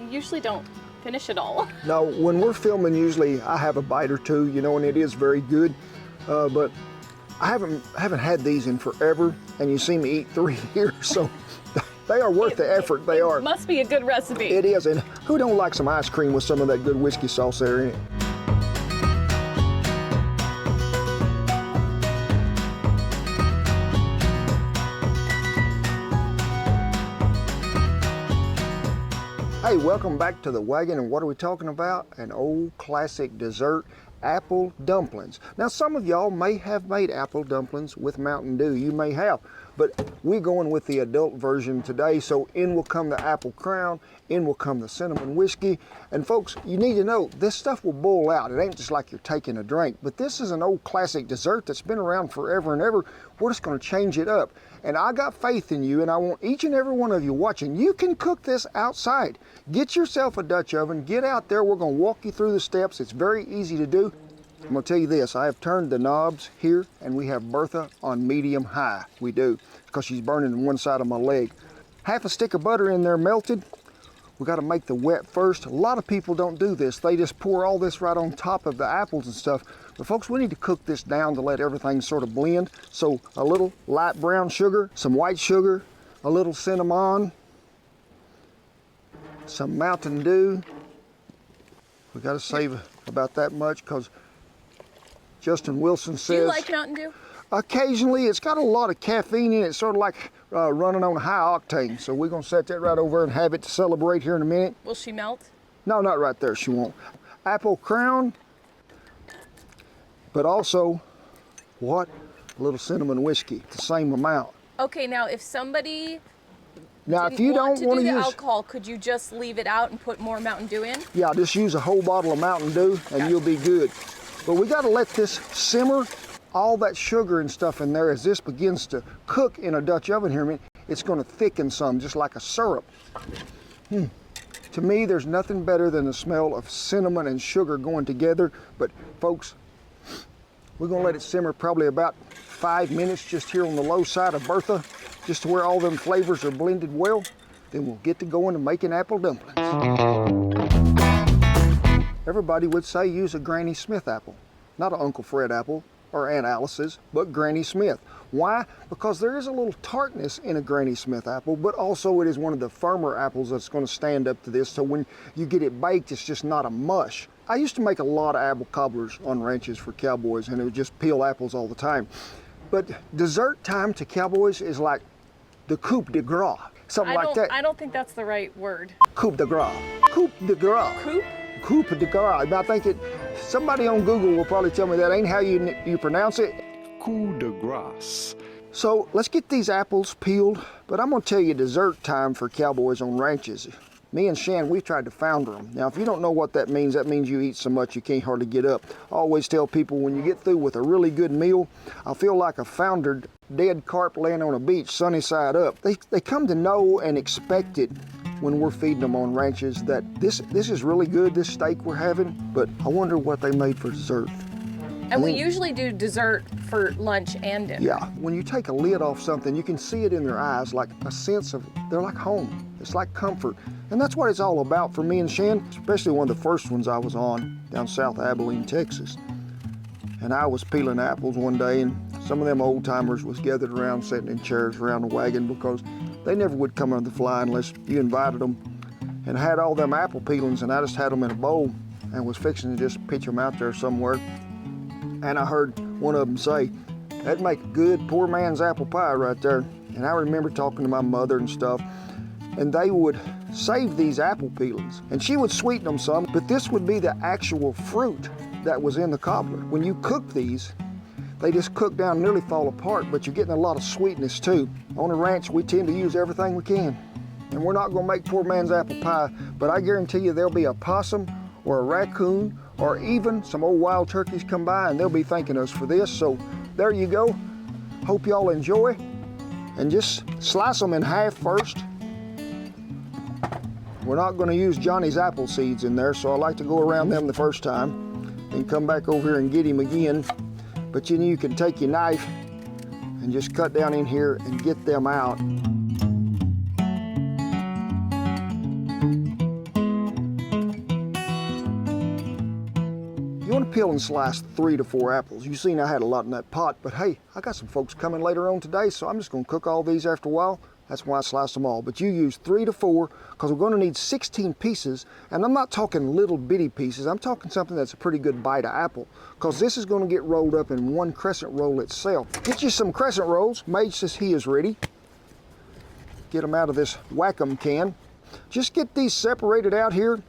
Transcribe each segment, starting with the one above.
usually don't finish it all. No, when we're filming, usually I have a bite or two, you know, and it is very good. But I haven't had these in forever, and you see me eat 3 here, so they are worth the effort. They are. Must be a good recipe. It is, and who don't like some ice cream with some of that good whiskey sauce there in it? Hey, welcome back to the wagon, and what are we talking about? An old classic dessert, apple dumplings. Now, some of y'all may have made apple dumplings with Mountain Dew. You may have, but we're going with the adult version today. So in will come the apple crown, in will come the cinnamon whiskey. And folks, you need to know, this stuff will boil out. It ain't just like you're taking a drink, but this is an old classic dessert that's been around forever and ever. We're just gonna change it up. And I got faith in you, and I want each and every one of you watching, you can cook this outside. Get yourself a Dutch oven, get out there, we're gonna walk you through the steps. It's very easy to do. I'm gonna tell you this, I have turned the knobs here, and we have Bertha on medium high. We do, because she's burning one side of my leg. Half a stick of butter in there melted. We gotta make the wet first. A lot of people don't do this. They just pour all this right on top of the apples and stuff. But folks, we need to cook this down to let everything sort of blend. So a little light brown sugar, some white sugar, a little cinnamon, some Mountain Dew. We gotta save about that much because Justin Wilson says. Do you like Mountain Dew? Occasionally. It's got a lot of caffeine in it, sort of like running on high octane. So we're gonna set that right over and have it to celebrate here in a minute. Will she melt? No, not right there, she won't. Apple crown, but also, what? A little cinnamon whiskey, the same amount. Okay, now if somebody Now, didn't if you want don't to want do to the use, alcohol, could you just leave it out and put more Mountain Dew in? yeah, just use a whole bottle of Mountain Dew and you'll be good. But we gotta let this simmer, all that sugar and stuff in there. As this begins to cook in a Dutch oven here, it's gonna thicken some, just like a syrup. To me, there's nothing better than the smell of cinnamon and sugar going together. But folks, we're gonna let it simmer probably about 5 minutes just here on the low side of Bertha, just to where all them flavors are blended well. Then we'll get to going to making apple dumplings. Everybody would say use a Granny Smith apple, not an Uncle Fred apple or Aunt Alice's, but Granny Smith. Why? Because there is a little tartness in a Granny Smith apple, but also it is one of the firmer apples that's going to stand up to this. So when you get it baked, it's just not a mush. I used to make a lot of apple cobblers on ranches for cowboys, and it would just peel apples all the time. But dessert time to cowboys is like the coup de grace, something like that. I don't think that's the right word. Coup de grace. Coup de grace. Coupe? Coup de grace. I think somebody on Google will probably tell me that ain't how you pronounce it. Coup de grace. So let's get these apples peeled, but I'm gonna tell you dessert time for cowboys on ranches. Me and Shan, we tried to founder them. Now, if you don't know what that means you eat so much you can't hardly get up. I always tell people when you get through with a really good meal, I feel like a foundered dead carp laying on a beach, sunny side up. They come to know and expect it when we're feeding them on ranches that this is really good, this steak we're having, but I wonder what they made for dessert. And we usually do dessert for lunch and dinner. Yeah, when you take a lid off something, you can see it in their eyes, like a sense of, they're like home. It's like comfort. And that's what it's all about for me and Shan, especially one of the first ones I was on down south of Abilene, Texas. And I was peeling apples one day, and some of them old timers was gathered around, sitting in chairs around the wagon, because they never would come on the fly unless you invited them. And I had all them apple peelings, and I just had them in a bowl and was fixing to just pitch them out there somewhere. And I heard one of them say, that'd make a good poor man's apple pie right there. And I remember talking to my mother and stuff, and they would save these apple peelings, and she would sweeten them some, but this would be the actual fruit that was in the cobbler. When you cook these, they just cook down and nearly fall apart, but you're getting a lot of sweetness too. On the ranch, we tend to use everything we can. And we're not gonna make poor man's apple pie, but I guarantee you there'll be a possum or a raccoon or even some old wild turkeys come by and they'll be thanking us for this. So there you go. Hope y'all enjoy. And just slice them in half first. We're not gonna use Johnny's apple seeds in there, so I like to go around them the first time and come back over here and get him again. But you can take your knife and just cut down in here and get them out. peel and slice 3 to 4 apples. You seen I had a lot in that pot, but hey, I got some folks coming later on today, so I'm just gonna cook all these after a while. That's why I sliced them all. But you use 3 to 4, because we're gonna need 16 pieces, and I'm not talking little bitty pieces. I'm talking something that's a pretty good bite of apple, because this is gonna get rolled up in one crescent roll itself. Get you some crescent rolls. Mage says he is ready. Get them out of this Whack-'em can. Just get these separated out here.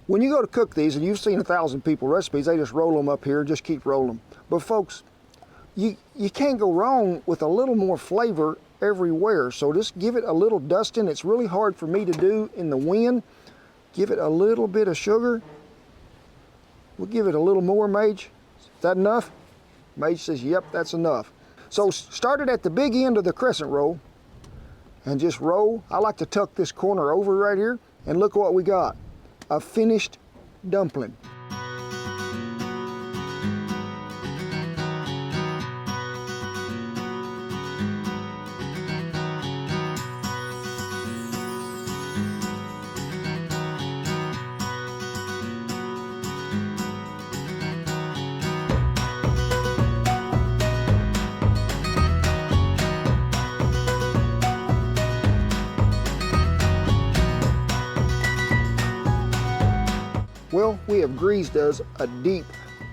When you go to cook these, and you've seen 1,000 people recipes, they just roll them up here and just keep rolling. But folks, you can't go wrong with a little more flavor everywhere. So just give it a little dusting. It's really hard for me to do in the wind. Give it a little bit of sugar. We'll give it a little more, Mage. Is that enough? Mage says, yep, that's enough. So start it at the big end of the crescent roll and just roll. I like to tuck this corner over right here, and look what we got. A finished dumpling. Well, we have greased us a deep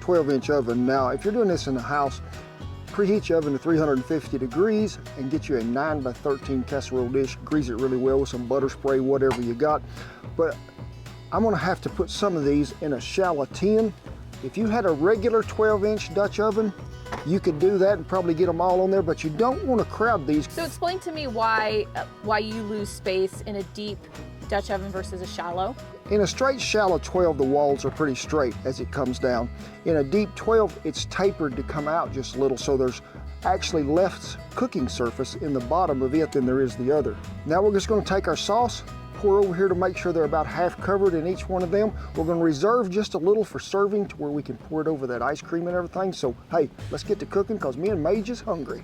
12-inch oven. Now, if you're doing this in the house, preheat your oven to 350 degrees and get you a 9 by 13 casserole dish. Grease it really well with some butter spray, whatever you got. But I'm gonna have to put some of these in a shallow tin. If you had a regular 12-inch Dutch oven, you could do that and probably get them all on there, but you don't want to crowd these. So explain to me why you lose space in a deep Dutch oven versus a shallow. In a straight shallow 12, the walls are pretty straight as it comes down. In a deep 12, it's tapered to come out just a little, so there's actually less cooking surface in the bottom of it than there is the other. Now we're just going to take our sauce, pour over here to make sure they're about half covered in each one of them. We're going to reserve just a little for serving to where we can pour it over that ice cream and everything. So hey, let's get to cooking, because me and Mage is hungry.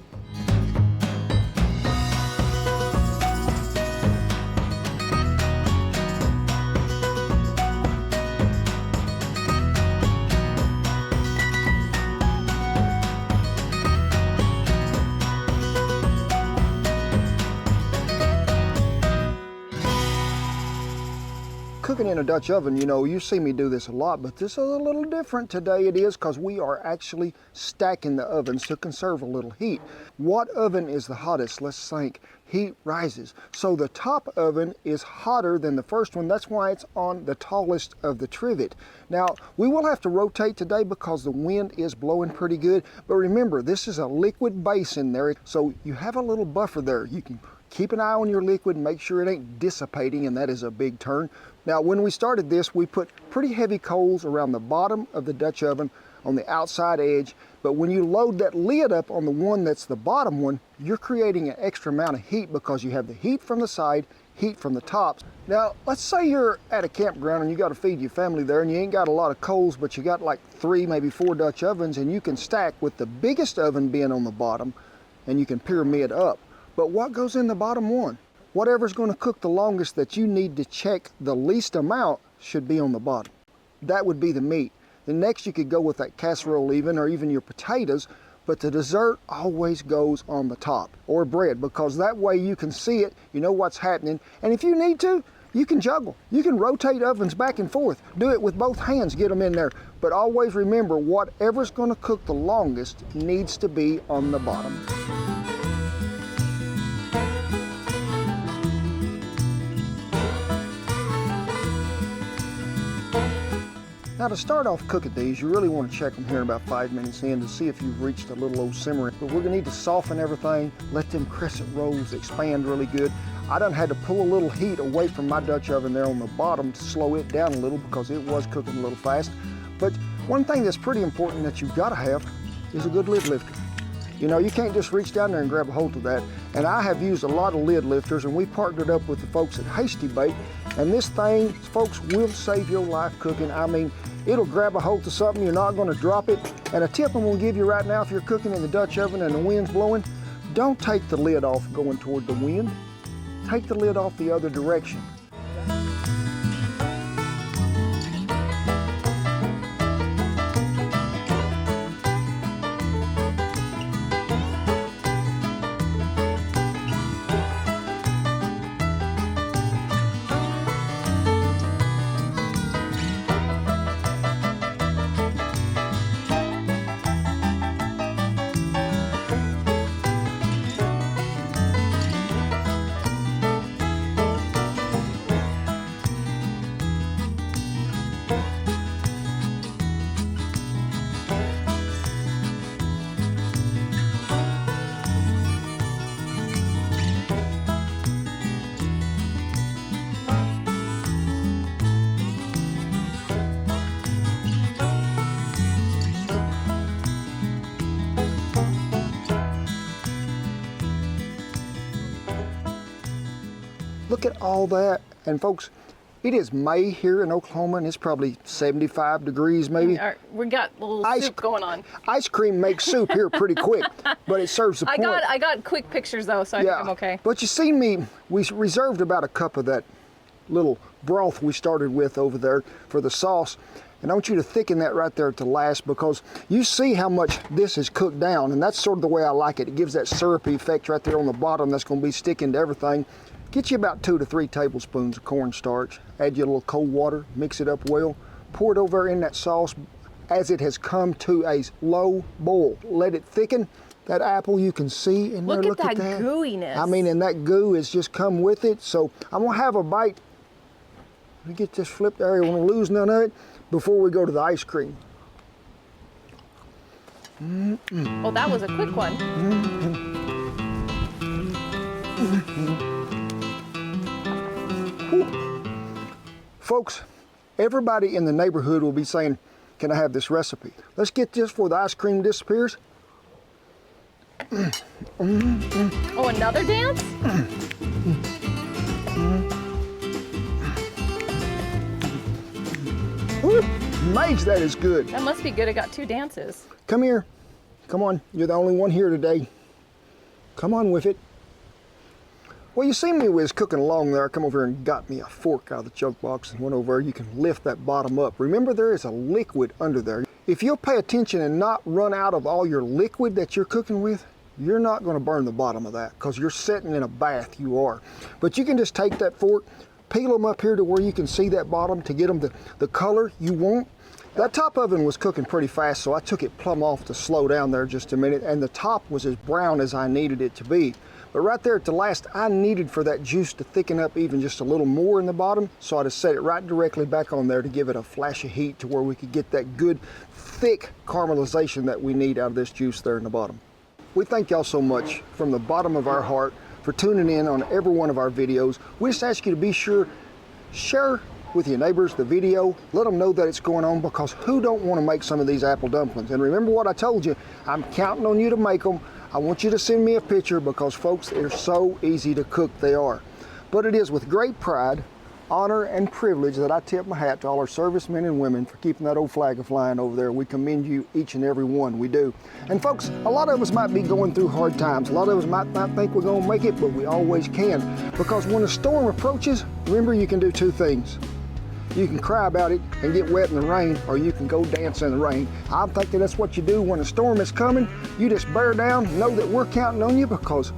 Cooking in a Dutch oven, you know, you see me do this a lot, but this is a little different today. It is because we are actually stacking the ovens to conserve a little heat. What oven is the hottest? Let's think. Heat rises. So the top oven is hotter than the first one. That's why it's on the tallest of the trivet. Now, we will have to rotate today because the wind is blowing pretty good. But remember, this is a liquid base in there, so you have a little buffer there. You can keep an eye on your liquid and make sure it ain't dissipating, and that is a big turn. Now, when we started this, we put pretty heavy coals around the bottom of the Dutch oven on the outside edge, but when you load that lid up on the one that's the bottom one, you're creating an extra amount of heat because you have the heat from the side, heat from the tops. Now, let's say you're at a campground and you got to feed your family there and you ain't got a lot of coals, but you got like 3, maybe 4 Dutch ovens, and you can stack with the biggest oven being on the bottom, and you can pyramid up. But what goes in the bottom one? Whatever's going to cook the longest that you need to check the least amount should be on the bottom. That would be the meat. Then next you could go with that casserole even, or even your potatoes, but the dessert always goes on the top, or bread, because that way you can see it, you know what's happening, and if you need to, you can juggle. You can rotate ovens back and forth. Do it with both hands, get them in there. But always remember, whatever's going to cook the longest needs to be on the bottom. Now, to start off cooking these, you really want to check them here about 5 minutes in to see if you've reached a little old simmering. But we're going to need to soften everything, let them crescent rolls expand really good. I done had to pull a little heat away from my Dutch oven there on the bottom to slow it down a little because it was cooking a little fast. But one thing that's pretty important that you've got to have is a good lid lifter. You know, you can't just reach down there and grab a hold of that. And I have used a lot of lid lifters, and we partnered up with the folks at Hasty Bake. And this thing, folks, will save your life cooking. I mean, it'll grab a hold of something, you're not gonna drop it. And a tip I'm gonna give you right now, if you're cooking in the Dutch oven and the wind's blowing, don't take the lid off going toward the wind. Take the lid off the other direction. look at all that. And folks, it is May here in Oklahoma, and it's probably 75 degrees maybe. We got a little soup going on. Ice cream makes soup here pretty quick, but it serves the point. I got quick pictures though, so I think I'm okay. But you see me, we reserved about a cup of that little broth we started with over there for the sauce. And I want you to thicken that right there to last, because you see how much this is cooked down, and that's sort of the way I like it. It gives that syrupy effect right there on the bottom that's going to be sticking to everything. Get you about 2 to 3 tablespoons of cornstarch. Add you a little cold water, mix it up well. Pour it over in that sauce as it has come to a low boil. Let it thicken. That apple you can see in there. Look at that gooiness. I mean, and that goo has just come with it. So I'm going to have a bite. Let me get this flipped there. I don't want to lose none of it before we go to the ice cream. Well, that was a quick one. Folks, everybody in the neighborhood will be saying, can I have this recipe? Let's get this before the ice cream disappears. Oh, another dance? Mage, that is good. That must be good. I got 2 dances. Come here. Come on. You're the only one here today. Come on with it. Well, you see me was cooking along there. I come over here and got me a fork out of the junk box and went over there. You can lift that bottom up. Remember, there is a liquid under there. If you'll pay attention and not run out of all your liquid that you're cooking with, you're not going to burn the bottom of that, because you're sitting in a bath, you are. But you can just take that fork, peel them up here to where you can see that bottom to get them the color you want. That top oven was cooking pretty fast, so I took it plumb off to slow down there just a minute, and the top was as brown as I needed it to be. But right there at the last, I needed for that juice to thicken up even just a little more in the bottom, so I just set it right directly back on there to give it a flash of heat to where we could get that good, thick caramelization that we need out of this juice there in the bottom. We thank y'all so much from the bottom of our heart for tuning in on every one of our videos. We just ask you to be sure, share with your neighbors the video, let them know that it's going on, because who don't want to make some of these apple dumplings? And remember what I told you, I'm counting on you to make them. I want you to send me a picture, because folks, they're so easy to cook, they are. But it is with great pride, honor, and privilege that I tip my hat to all our servicemen and women for keeping that old flag flying over there. We commend you, each and every one, we do. And folks, a lot of us might be going through hard times. A lot of us might not think we're gonna make it, but we always can. Because when a storm approaches, remember, you can do 2 things. You can cry about it and get wet in the rain, or you can go dance in the rain. I'm thinking that's what you do when a storm is coming. You just bear down, know that we're counting on you, because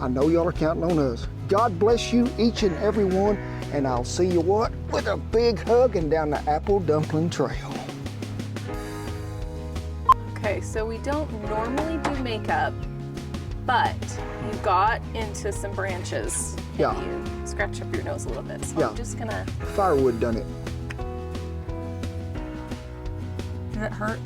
I know y'all are counting on us. God bless you, each and every one, and I'll see you what? With a big hug and down the apple dumpling trail. Okay, so we don't normally do makeup, but you got into some branches. Yeah. And you scratched up your nose a little bit, so Yeah. I'm just gonna... Firewood done it. Does it hurt?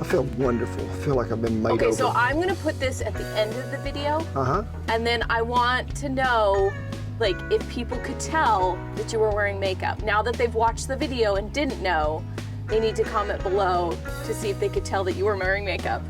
I feel wonderful. I feel like I've been made over. Okay, so I'm gonna put this at the end of the video. Uh-huh. And then I want to know, like, if people could tell that you were wearing makeup. Now that they've watched the video and didn't know, they need to comment below to see if they could tell that you were wearing makeup.